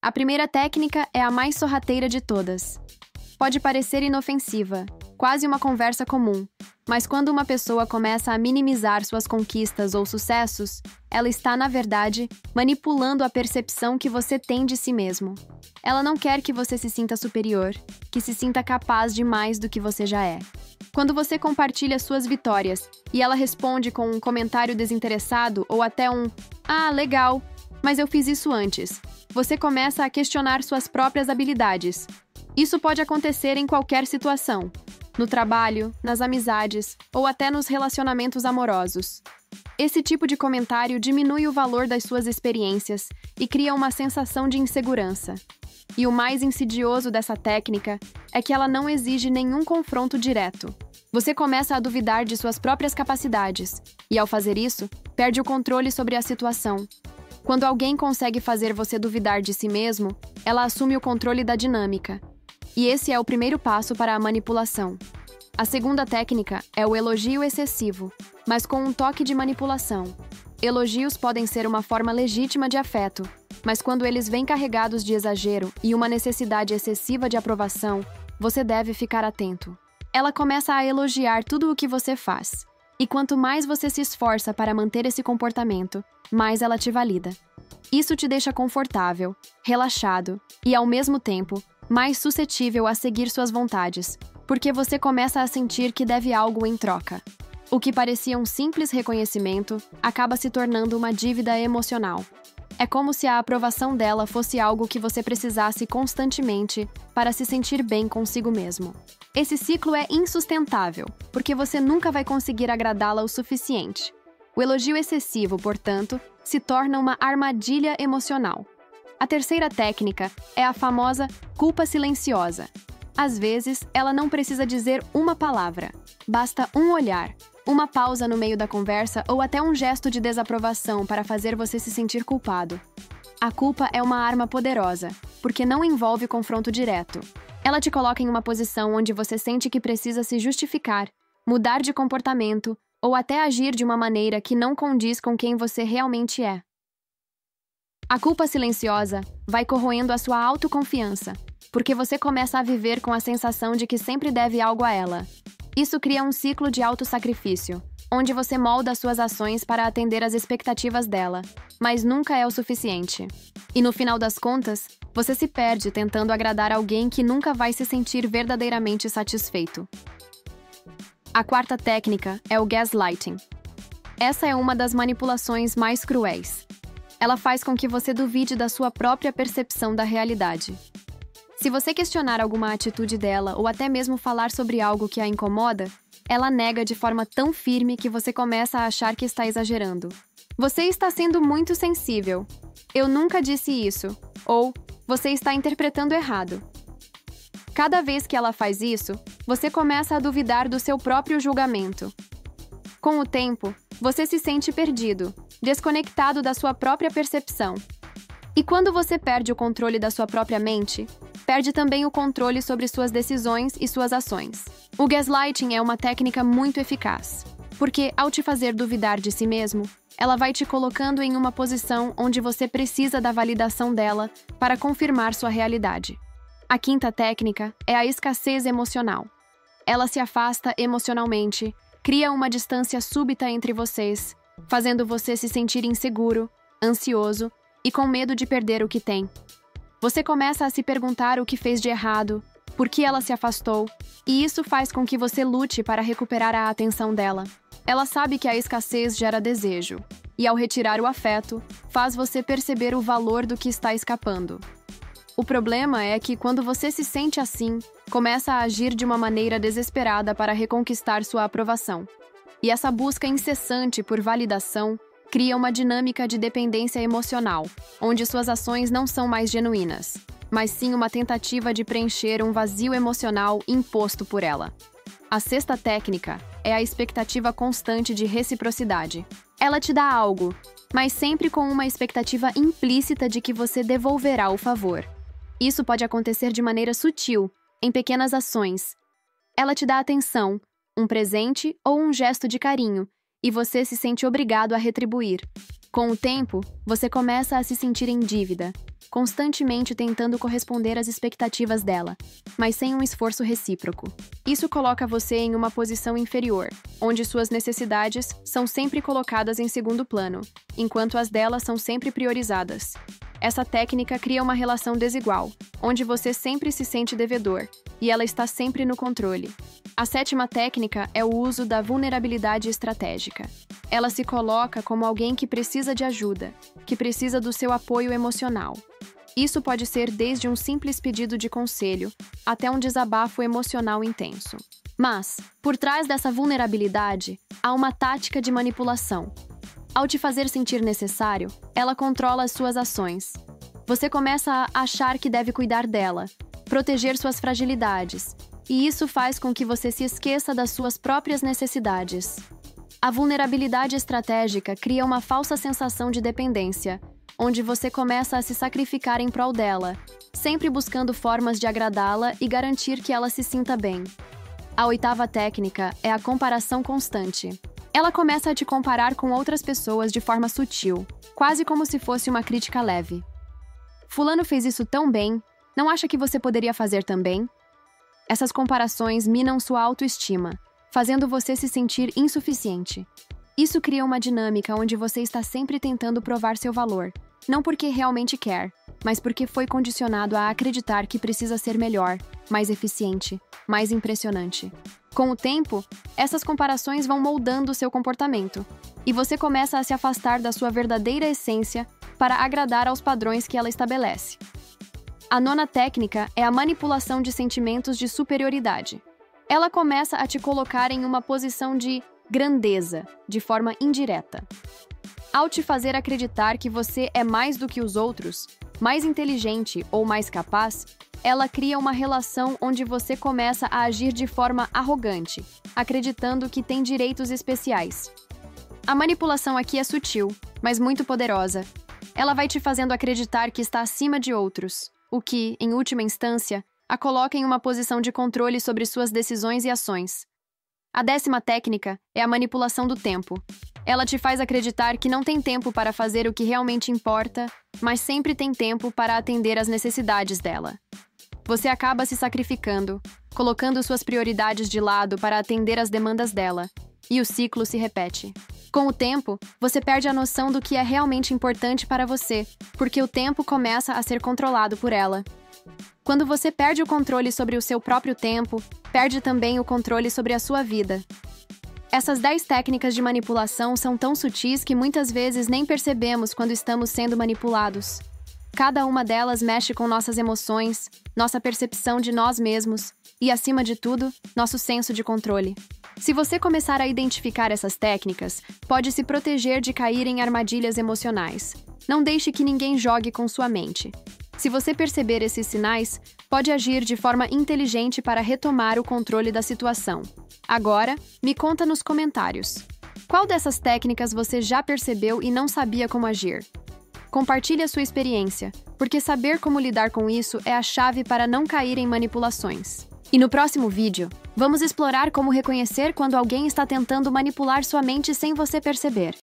A primeira técnica é a mais sorrateira de todas. Pode parecer inofensiva, quase uma conversa comum, mas quando uma pessoa começa a minimizar suas conquistas ou sucessos, ela está, na verdade, manipulando a percepção que você tem de si mesmo. Ela não quer que você se sinta superior, que se sinta capaz de mais do que você já é. Quando você compartilha suas vitórias e ela responde com um comentário desinteressado ou até um "Ah, legal, mas eu fiz isso antes", você começa a questionar suas próprias habilidades. Isso pode acontecer em qualquer situação, no trabalho, nas amizades ou até nos relacionamentos amorosos. Esse tipo de comentário diminui o valor das suas experiências e cria uma sensação de insegurança. E o mais insidioso dessa técnica é que ela não exige nenhum confronto direto. Você começa a duvidar de suas próprias capacidades e, ao fazer isso, perde o controle sobre a situação. Quando alguém consegue fazer você duvidar de si mesmo, ela assume o controle da dinâmica. E esse é o primeiro passo para a manipulação. A segunda técnica é o elogio excessivo, mas com um toque de manipulação. Elogios podem ser uma forma legítima de afeto, mas quando eles vêm carregados de exagero e uma necessidade excessiva de aprovação, você deve ficar atento. Ela começa a elogiar tudo o que você faz. E quanto mais você se esforça para manter esse comportamento, mais ela te valida. Isso te deixa confortável, relaxado e, ao mesmo tempo, mais suscetível a seguir suas vontades, porque você começa a sentir que deve algo em troca. O que parecia um simples reconhecimento acaba se tornando uma dívida emocional. É como se a aprovação dela fosse algo que você precisasse constantemente para se sentir bem consigo mesmo. Esse ciclo é insustentável, porque você nunca vai conseguir agradá-la o suficiente. O elogio excessivo, portanto, se torna uma armadilha emocional. A terceira técnica é a famosa culpa silenciosa. Às vezes, ela não precisa dizer uma palavra. Basta um olhar, uma pausa no meio da conversa ou até um gesto de desaprovação para fazer você se sentir culpado. A culpa é uma arma poderosa, porque não envolve confronto direto. Ela te coloca em uma posição onde você sente que precisa se justificar, mudar de comportamento ou até agir de uma maneira que não condiz com quem você realmente é. A culpa silenciosa vai corroendo a sua autoconfiança, porque você começa a viver com a sensação de que sempre deve algo a ela. Isso cria um ciclo de autossacrifício, onde você molda suas ações para atender às expectativas dela, mas nunca é o suficiente. E no final das contas, você se perde tentando agradar alguém que nunca vai se sentir verdadeiramente satisfeito. A quarta técnica é o gaslighting. Essa é uma das manipulações mais cruéis. Ela faz com que você duvide da sua própria percepção da realidade. Se você questionar alguma atitude dela ou até mesmo falar sobre algo que a incomoda, ela nega de forma tão firme que você começa a achar que está exagerando. Você está sendo muito sensível. Eu nunca disse isso. Ou você está interpretando errado. Cada vez que ela faz isso, você começa a duvidar do seu próprio julgamento. Com o tempo, você se sente perdido, desconectado da sua própria percepção. E quando você perde o controle da sua própria mente, perde também o controle sobre suas decisões e suas ações. O gaslighting é uma técnica muito eficaz, porque, ao te fazer duvidar de si mesmo, ela vai te colocando em uma posição onde você precisa da validação dela para confirmar sua realidade. A quinta técnica é a escassez emocional. Ela se afasta emocionalmente, cria uma distância súbita entre vocês, fazendo você se sentir inseguro, ansioso e com medo de perder o que tem. Você começa a se perguntar o que fez de errado, por que ela se afastou, e isso faz com que você lute para recuperar a atenção dela. Ela sabe que a escassez gera desejo, e ao retirar o afeto, faz você perceber o valor do que está escapando. O problema é que quando você se sente assim, começa a agir de uma maneira desesperada para reconquistar sua aprovação. E essa busca incessante por validação cria uma dinâmica de dependência emocional, onde suas ações não são mais genuínas, mas sim uma tentativa de preencher um vazio emocional imposto por ela. A sexta técnica é a expectativa constante de reciprocidade. Ela te dá algo, mas sempre com uma expectativa implícita de que você devolverá o favor. Isso pode acontecer de maneira sutil, em pequenas ações. Ela te dá atenção, um presente ou um gesto de carinho, e você se sente obrigado a retribuir. Com o tempo, você começa a se sentir em dívida, constantemente tentando corresponder às expectativas dela, mas sem um esforço recíproco. Isso coloca você em uma posição inferior, onde suas necessidades são sempre colocadas em segundo plano, enquanto as dela são sempre priorizadas. Essa técnica cria uma relação desigual, onde você sempre se sente devedor, e ela está sempre no controle. A sétima técnica é o uso da vulnerabilidade estratégica. Ela se coloca como alguém que precisa de ajuda, que precisa do seu apoio emocional. Isso pode ser desde um simples pedido de conselho até um desabafo emocional intenso. Mas, por trás dessa vulnerabilidade, há uma tática de manipulação. Ao te fazer sentir necessário, ela controla as suas ações. Você começa a achar que deve cuidar dela, proteger suas fragilidades, e isso faz com que você se esqueça das suas próprias necessidades. A vulnerabilidade estratégica cria uma falsa sensação de dependência, onde você começa a se sacrificar em prol dela, sempre buscando formas de agradá-la e garantir que ela se sinta bem. A oitava técnica é a comparação constante. Ela começa a te comparar com outras pessoas de forma sutil, quase como se fosse uma crítica leve. Fulano fez isso tão bem, não acha que você poderia fazer também? Essas comparações minam sua autoestima, fazendo você se sentir insuficiente. Isso cria uma dinâmica onde você está sempre tentando provar seu valor, não porque realmente quer, mas porque foi condicionado a acreditar que precisa ser melhor, mais eficiente, mais impressionante. Com o tempo, essas comparações vão moldando seu comportamento, e você começa a se afastar da sua verdadeira essência para agradar aos padrões que ela estabelece. A nona técnica é a manipulação de sentimentos de superioridade. Ela começa a te colocar em uma posição de grandeza, de forma indireta. Ao te fazer acreditar que você é mais do que os outros, mais inteligente ou mais capaz, ela cria uma relação onde você começa a agir de forma arrogante, acreditando que tem direitos especiais. A manipulação aqui é sutil, mas muito poderosa. Ela vai te fazendo acreditar que está acima de outros, o que, em última instância, a coloca em uma posição de controle sobre suas decisões e ações. A décima técnica é a manipulação do tempo. Ela te faz acreditar que não tem tempo para fazer o que realmente importa, mas sempre tem tempo para atender às necessidades dela. Você acaba se sacrificando, colocando suas prioridades de lado para atender às demandas dela, e o ciclo se repete. Com o tempo, você perde a noção do que é realmente importante para você, porque o tempo começa a ser controlado por ela. Quando você perde o controle sobre o seu próprio tempo, perde também o controle sobre a sua vida. Essas 10 técnicas de manipulação são tão sutis que muitas vezes nem percebemos quando estamos sendo manipulados. Cada uma delas mexe com nossas emoções, nossa percepção de nós mesmos e, acima de tudo, nosso senso de controle. Se você começar a identificar essas técnicas, pode se proteger de cair em armadilhas emocionais. Não deixe que ninguém jogue com sua mente. Se você perceber esses sinais, pode agir de forma inteligente para retomar o controle da situação. Agora, me conta nos comentários. Qual dessas técnicas você já percebeu e não sabia como agir? Compartilhe a sua experiência, porque saber como lidar com isso é a chave para não cair em manipulações. E no próximo vídeo, vamos explorar como reconhecer quando alguém está tentando manipular sua mente sem você perceber.